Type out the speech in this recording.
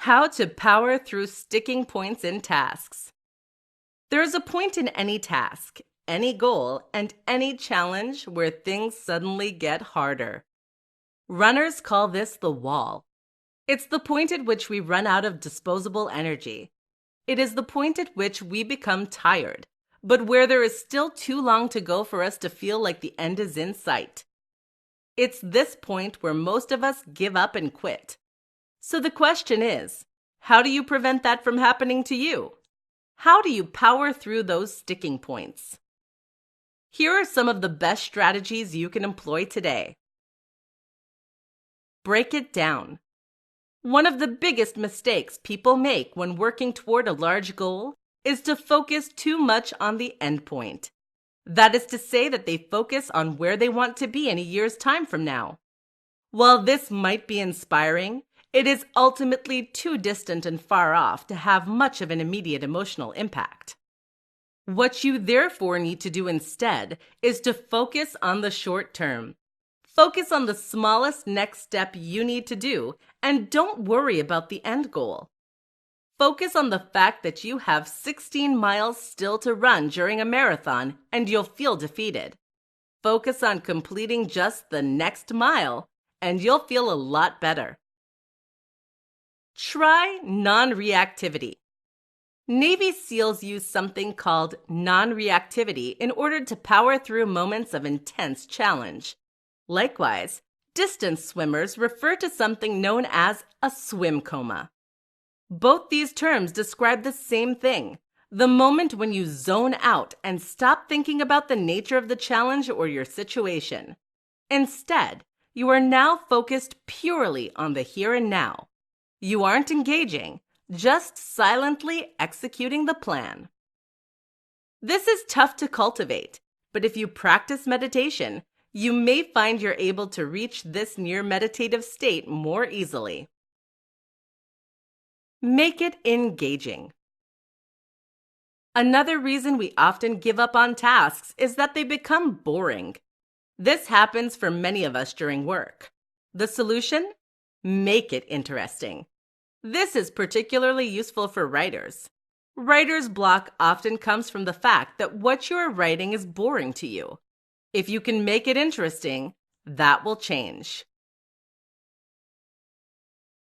How to power through sticking points in tasks. There is a point in any task, any goal, and any challenge where things suddenly get harder. Runners call this the wall. It's the point at which we run out of disposable energy. It is the point at which we become tired, but where there is still too long to go for us to feel like the end is in sight. It's this point where most of us give up and quit. So the question is, how do you prevent that from happening to you? How do you power through those sticking points? Here are some of the best strategies you can employ today. Break it down. One of the biggest mistakes people make when working toward a large goal is to focus too much on the endpoint. That is to say that they focus on where they want to be in a year's time from now. While this might be inspiring, it is ultimately too distant and far off to have much of an immediate emotional impact. What you therefore need to do instead is to focus on the short term. Focus on the smallest next step you need to do, and don't worry about the end goal. Focus on the fact that you have 16 miles still to run during a marathon, and you'll feel defeated. Focus on completing just the next mile, and you'll feel a lot better. Try non-reactivity. Navy SEALs use something called non-reactivity in order to power through moments of intense challenge. Likewise, distance swimmers refer to something known as a swim coma. Both these terms describe the same thing, the moment when you zone out and stop thinking about the nature of the challenge or your situation. Instead, you are now focused purely on the here and now. You aren't engaging, just silently executing the plan. This is tough to cultivate, but if you practice meditation, you may find you're able to reach this near meditative state more easily. Make it engaging. Another reason we often give up on tasks is that they become boring. This happens for many of us during work. The solution? Make it interesting. This is particularly useful for writers. Writer's block often comes from the fact that what you are writing is boring to you. If you can make it interesting, that will change.